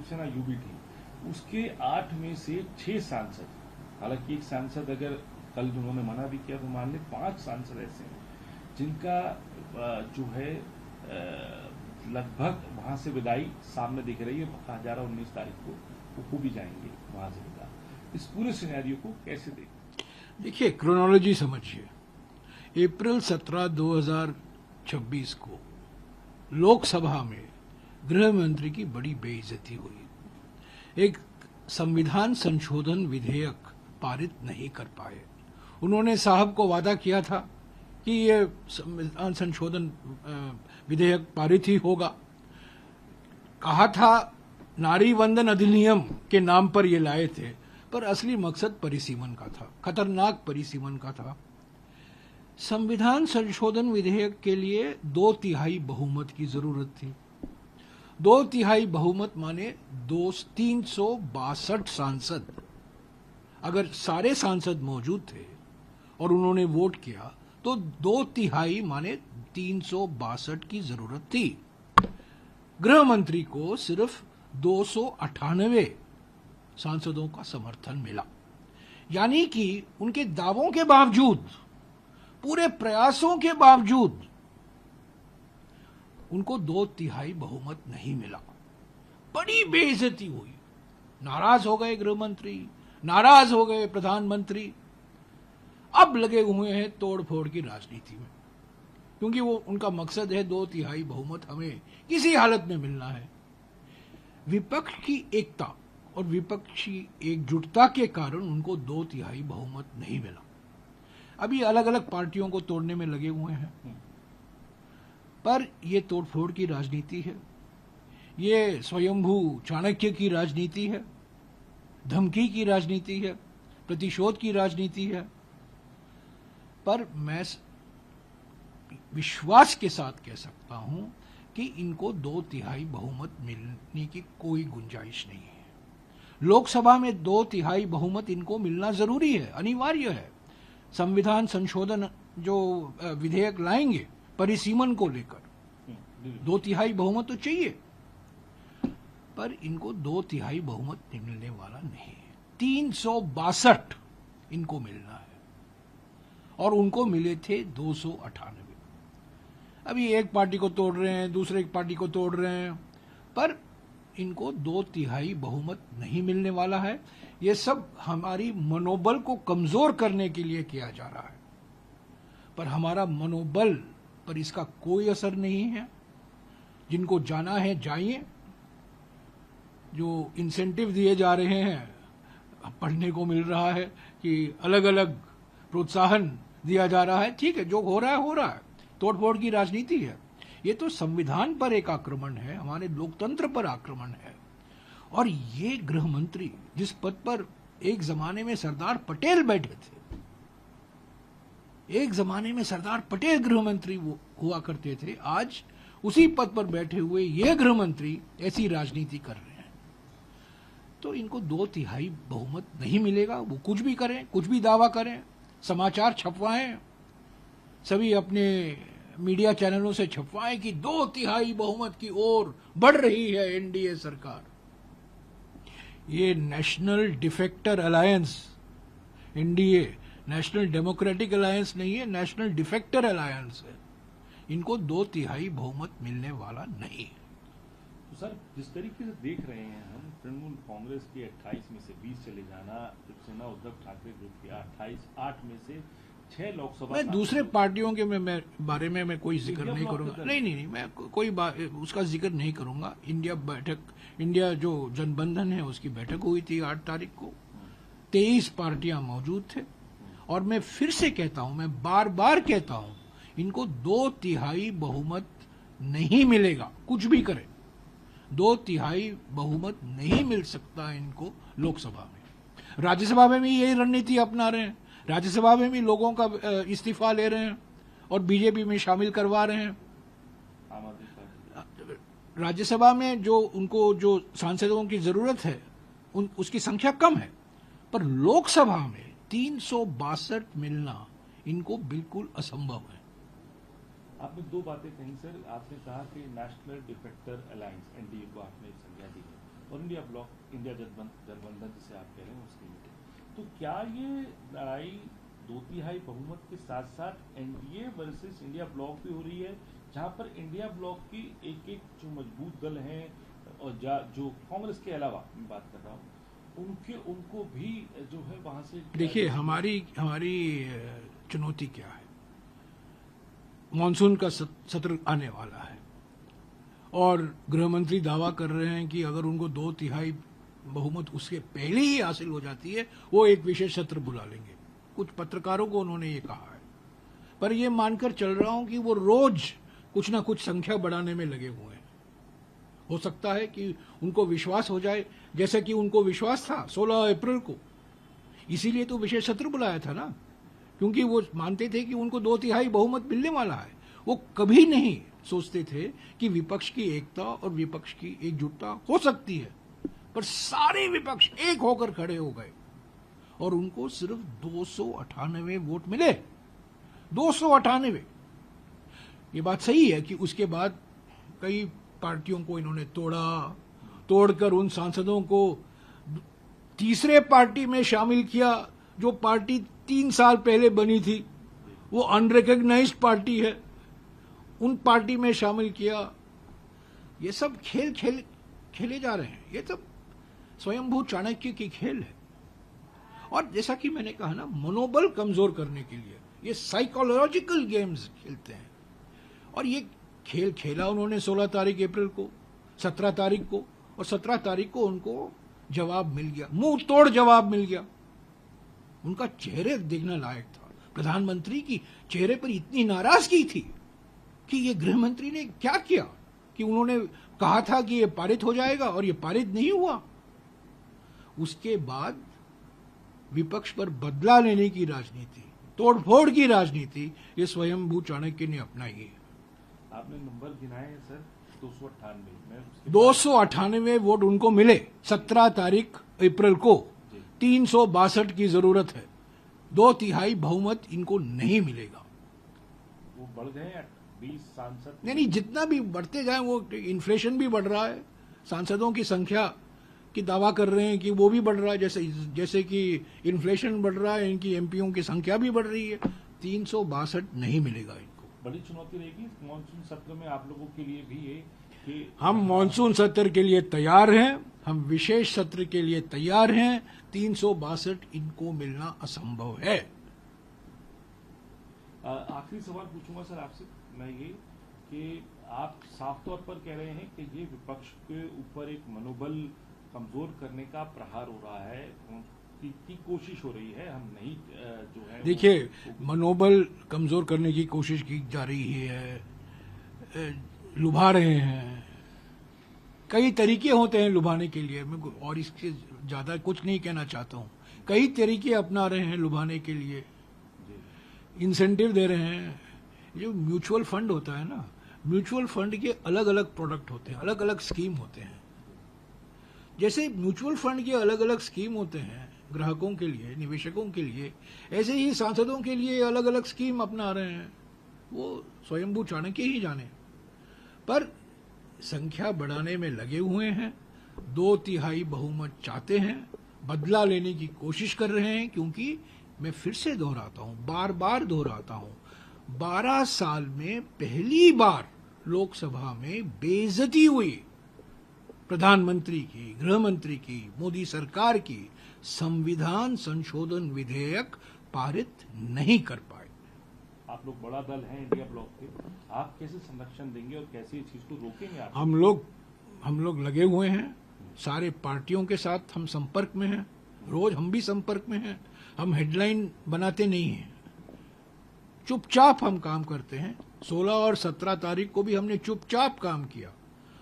Shiv Sena UBT, उसके 8 में से 6 सांसद, हालांकि एक सांसद अगर कल उन्होंने मना भी किया तो मान ले 5 सांसद ऐसे हैं जिनका जो है लगभग वहां से विदाई सामने दिख रही है। कहा जा रहा 19 तारीख को वो हो भी जाएंगे वहां से विदा। इस पूरे सिनेरियो को कैसे देखें? देखिए, क्रोनोलॉजी समझिए। अप्रैल 17, 2026 को लोकसभा में गृह मंत्री की बड़ी बेइज्जती हुई। एक संविधान संशोधन विधेयक पारित नहीं कर पाए। उन्होंने साहब को वादा किया था कि ये संविधान संशोधन विधेयक पारित ही होगा। कहा था नारी वंदन अधिनियम के नाम पर ये लाए थे, पर असली मकसद परिसीमन का था, खतरनाक परिसीमन का था। संविधान संशोधन विधेयक के लिए 2/3 बहुमत की जरूरत थी। 2/3 बहुमत माने 362 सांसद। अगर सारे सांसद मौजूद थे और उन्होंने वोट किया तो 2/3 माने 362 की जरूरत थी। गृह मंत्री को सिर्फ 298 सांसदों का समर्थन मिला। यानी कि उनके दावों के बावजूद, पूरे प्रयासों के बावजूद उनको 2/3 बहुमत नहीं मिला। बड़ी बेइज्जती हुई। नाराज हो गए गृह मंत्री, नाराज हो गए प्रधानमंत्री। अब लगे हुए हैं तोड़फोड़ की राजनीति में, क्योंकि वो उनका मकसद है 2/3 बहुमत हमें किसी हालत में मिलना है। विपक्ष की एकता और विपक्षी एकजुटता के कारण उनको 2/3 बहुमत नहीं मिला। अभी अलग अलग पार्टियों को तोड़ने में लगे हुए हैं, पर यह तोड़फोड़ की राजनीति है, ये स्वयंभू चाणक्य की राजनीति है, धमकी की राजनीति है, प्रतिशोध की राजनीति है। पर मैं विश्वास के साथ कह सकता हूं कि इनको 2/3 बहुमत मिलने की कोई गुंजाइश नहीं है। लोकसभा में 2/3 बहुमत इनको मिलना जरूरी है, अनिवार्य है। संविधान संशोधन जो विधेयक लाएंगे परिसीमन को लेकर, 2/3 बहुमत तो चाहिए, पर इनको 2/3 बहुमत मिलने वाला नहीं है। 362 इनको मिलना है और उनको मिले थे 298। अभी एक पार्टी को तोड़ रहे हैं, दूसरे एक पार्टी को तोड़ रहे हैं, पर इनको 2/3 बहुमत नहीं मिलने वाला है। ये सब हमारी मनोबल को कमजोर करने के लिए किया जा रहा है, पर हमारा मनोबल पर इसका कोई असर नहीं है। जिनको जाना है जाइए। जो इंसेंटिव दिए जा रहे हैं, पढ़ने को मिल रहा है कि अलग अलग प्रोत्साहन दिया जा रहा है, ठीक है, जो हो रहा है हो रहा है। तोड़फोड़ की राजनीति है। ये तो संविधान पर एक आक्रमण है, हमारे लोकतंत्र पर आक्रमण है। और ये गृह मंत्री जिस पद पर एक जमाने में सरदार पटेल बैठे थे, एक जमाने में सरदार पटेल गृह मंत्री हुआ करते थे, आज उसी पद पर बैठे हुए ये गृह मंत्री ऐसी राजनीति कर रहे हैं। तो इनको 2/3 बहुमत नहीं मिलेगा। वो कुछ भी करें, कुछ भी दावा करें, समाचार छपवाएं, सभी अपने मीडिया चैनलों से छपवाएं कि 2/3 बहुमत की ओर बढ़ रही है एनडीए सरकार। ये national डिफेक्टर alliance, NDA national democratic alliance नहीं है, नेशनल डिफेक्टर अलायंस है। इनको 2/3 बहुमत मिलने वाला नहीं है। तो सर, जिस तरीके से देख रहे हैं हम, तृणमूल कांग्रेस के 28 में से 20 चले जाना, शिवसेना उद्धव ठाकरे ग्रुप के 8 में से 6 लोकसभा। मैं दूसरे पार्टियों के बारे में मैं कोई जिक्र नहीं करूंगा। नहीं, मैं कोई उसका जिक्र नहीं करूंगा। इंडिया जो जनबंधन है उसकी बैठक हुई थी 8 तारीख को। 23 पार्टियां मौजूद थे। और मैं फिर से कहता हूं, मैं बार बार कहता हूं, इनको 2/3 बहुमत नहीं मिलेगा, कुछ भी करें। 2/3 बहुमत नहीं मिल सकता इनको लोकसभा में। राज्यसभा में भी यही रणनीति अपना रहे हैं। राज्यसभा में भी लोगों का इस्तीफा ले रहे हैं और बीजेपी में शामिल करवा रहे हैं। राज्यसभा में जो उनको जो सांसदों की जरूरत है उसकी संख्या कम है, पर लोकसभा में 362 मिलना इनको बिल्कुल असंभव है। आपने दो बातें कही सर। आपने कहा कि नेशनल डिफेक्टर अलायंस, एनडीए को आपने संज्ञा दी है, और इंडिया ब्लॉक, इंडिया गठबंधन जिसे आप कह रहे हैं उसकी मीटिंग। तो क्या ये लड़ाई 2/3 बहुमत के साथ साथ एनडीए वर्सेस इंडिया ब्लॉक भी हो रही है, जहां पर इंडिया ब्लॉक की एक एक जो मजबूत दल हैं और जो कांग्रेस के अलावा मैं बात कर रहा हूँ उनको भी जो है वहां से। देखिए, हमारी चुनौती क्या है। मॉनसून का सत्र आने वाला है और गृह मंत्री दावा कर रहे हैं कि अगर उनको 2/3 बहुमत उसके पहले ही हासिल हो जाती है, वो एक विशेष सत्र बुला लेंगे। कुछ पत्रकारों को उन्होंने ये कहा है, पर ये मानकर चल रहा हूं कि वो रोज कुछ ना कुछ संख्या बढ़ाने में लगे हुए हैं। हो सकता है कि उनको विश्वास हो जाए, जैसे कि उनको विश्वास था 16 अप्रैल को, इसीलिए तो विशेष सत्र बुलाया था ना, क्योंकि वो मानते थे कि उनको 2/3 बहुमत मिलने वाला है। वो कभी नहीं सोचते थे कि विपक्ष की एकता और विपक्ष की एकजुटता हो सकती है, पर सारे विपक्ष एक होकर खड़े हो गए और उनको सिर्फ 298 वोट मिले। 298। ये बात सही है कि उसके बाद कई पार्टियों को इन्होंने तोड़कर उन सांसदों को तीसरे पार्टी में शामिल किया। जो पार्टी 3 साल पहले बनी थी, वो अनरिकॉग्नाइज्ड पार्टी है, उन पार्टी में शामिल किया। ये सब खेले जा रहे हैं। ये सब स्वयंभू चाणक्य की खेल है। और जैसा कि मैंने कहा ना, मनोबल कमजोर करने के लिए ये साइकोलॉजिकल गेम्स खेलते हैं। और ये खेल खेला उन्होंने 16 तारीख अप्रैल को, 17 तारीख को, और 17 तारीख को उनको जवाब मिल गया, मुंह तोड़ जवाब मिल गया। उनका चेहरे देखने लायक था। प्रधानमंत्री की चेहरे पर इतनी नाराजगी थी कि ये गृह मंत्री ने क्या किया कि उन्होंने कहा था कि ये पारित हो जाएगा और ये पारित नहीं हुआ। उसके बाद विपक्ष पर बदला लेने की राजनीति, तोड़फोड़ की राजनीति, ये स्वयंभू चाणक्य ने अपनाई है। आपने नंबर गिनाए हैं सर, 298 298 वोट उनको मिले 17 तारीख अप्रैल को। 362 की जरूरत है। 2/3 बहुमत इनको नहीं मिलेगा। वो बढ़ गए 20 सांसद। नहीं, जितना भी बढ़ते जाए, वो इन्फ्लेशन भी बढ़ रहा है, सांसदों की संख्या की दावा कर रहे हैं कि वो भी बढ़ रहा है, जैसे कि इन्फ्लेशन बढ़ रहा है, इनकी एमपीओं की संख्या भी बढ़ रही है। 362 नहीं मिलेगा इनको। बड़ी चुनौती रहेगी मानसून सत्र में आप लोगों के लिए भी ये कि हम मानसून सत्र के लिए तैयार हैं, हम विशेष सत्र के लिए तैयार हैं। 362 इनको मिलना असंभव है। आखिरी सवाल पूछूंगा सर आपसे मैं ये कि आप साफ तौर पर कह रहे हैं कि ये विपक्ष के ऊपर एक मनोबल कमजोर करने का प्रहार हो रहा है, की कोशिश हो रही है। हम नहीं जो है, देखिए, मनोबल कमजोर करने की कोशिश की जा रही है, लुभा रहे हैं। कई तरीके होते हैं लुभाने के लिए, मैं और इससे ज्यादा कुछ नहीं कहना चाहता हूं। कई तरीके अपना रहे हैं लुभाने के लिए, इंसेंटिव दे रहे हैं। जो म्यूचुअल फंड होता है ना, म्यूचुअल फंड के अलग अलग प्रोडक्ट होते हैं, अलग अलग स्कीम होते हैं। जैसे म्यूचुअल फंड के अलग अलग स्कीम होते हैं ग्राहकों के लिए, निवेशकों के लिए, ऐसे ही सांसदों के लिए अलग अलग स्कीम अपना रहे हैं। वो स्वयंभू चाणक्य ही जाने, पर संख्या बढ़ाने में लगे हुए हैं। 2/3 बहुमत चाहते हैं, बदला लेने की कोशिश कर रहे हैं। क्योंकि मैं फिर से दोहराता हूं, बार बार दोहराता हूं, 12 साल में पहली बार लोकसभा में बेइज्जती हुई प्रधानमंत्री की, गृह मंत्री की, मोदी सरकार की। संविधान संशोधन विधेयक पारित नहीं कर पाए। आप लोग बड़ा दल हैं इंडिया ब्लॉक के, आप कैसे संरक्षण देंगे और कैसे इस चीज को रोकेंगे? आप हम लोग लगे हुए हैं, सारे पार्टियों के साथ हम संपर्क में हैं, रोज हम भी संपर्क में हैं। हम हेडलाइन बनाते नहीं हैं, चुपचाप हम काम करते हैं। 16 और 17 तारीख को भी हमने चुपचाप काम किया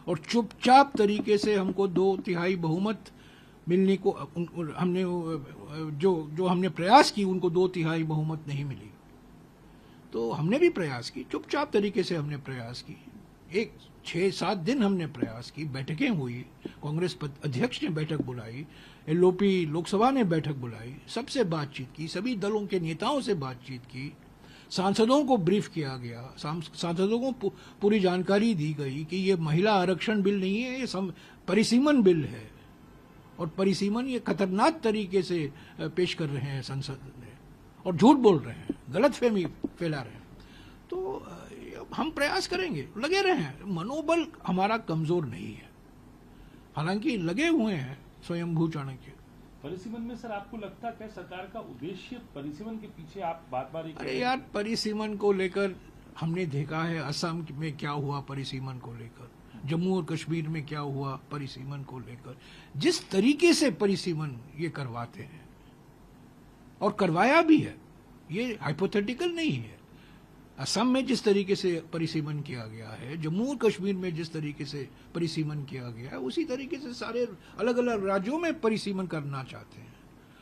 और चुपचाप तरीके से हमको 2/3 बहुमत मिलने को हमने जो हमने प्रयास की, उनको 2/3 बहुमत नहीं मिली। तो हमने भी प्रयास की, चुपचाप तरीके से हमने प्रयास की। 6-7 दिन हमने प्रयास की, बैठकें हुई, कांग्रेस अध्यक्ष ने बैठक बुलाई, एलओपी लोकसभा ने बैठक बुलाई, सबसे बातचीत की, सभी दलों के नेताओं से बातचीत की, सांसदों को ब्रीफ किया गया, सांसदों को पूरी जानकारी दी गई कि ये महिला आरक्षण बिल नहीं है, ये परिसीमन बिल है। और परिसीमन ये खतरनाक तरीके से पेश कर रहे हैं संसद में, और झूठ बोल रहे हैं, गलतफहमी फैला रहे हैं। तो हम प्रयास करेंगे, लगे रहे हैं। मनोबल हमारा कमजोर नहीं है, हालांकि लगे हुए हैं स्वयंभू चाणक्य। परिसीमन में सर आपको लगता है क्या सरकार का उद्देश्य परिसीमन के पीछे आप बार बार अरे यार, परिसीमन को लेकर हमने देखा है असम में क्या हुआ, परिसीमन को लेकर जम्मू और कश्मीर में क्या हुआ, परिसीमन को लेकर जिस तरीके से परिसीमन ये करवाते हैं, और करवाया भी है, ये हाइपोथेटिकल नहीं है। असम में जिस तरीके से परिसीमन किया गया है, जम्मू और कश्मीर में जिस तरीके से परिसीमन किया गया है, उसी तरीके से सारे अलग अलग राज्यों में परिसीमन करना चाहते हैं।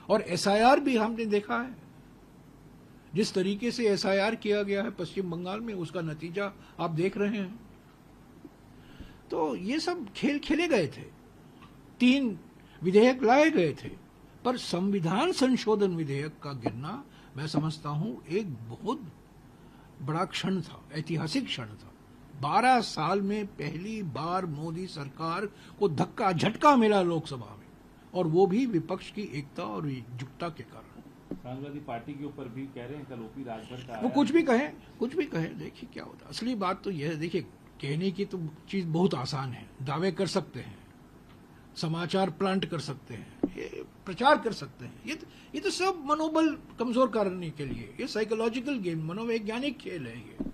और एसआईआर भी हमने देखा है, जिस तरीके से एसआईआर किया गया है पश्चिम बंगाल में, उसका नतीजा आप देख रहे हैं। तो ये सब खेल खेले गए थे, 3 विधेयक लाए गए थे, पर संविधान संशोधन विधेयक का गिरना मैं समझता हूं एक बहुत बड़ा क्षण था, ऐतिहासिक क्षण था। 12 साल में पहली बार मोदी सरकार को धक्का झटका मिला लोकसभा में, और वो भी विपक्ष की एकता और एकजुटता के कारण। समाजवादी पार्टी के ऊपर भी कह रहे हैं कल ओपी राजभर का वो कुछ भी कहें, देखिए क्या होता है। असली बात तो यह है, देखिए कहने की तो चीज बहुत आसान है, दावे कर सकते हैं, समाचार प्लांट कर सकते हैं, ये प्रचार कर सकते हैं, ये तो सब मनोबल कमजोर करने के लिए, ये साइकोलॉजिकल गेम, मनोवैज्ञानिक खेल है ये।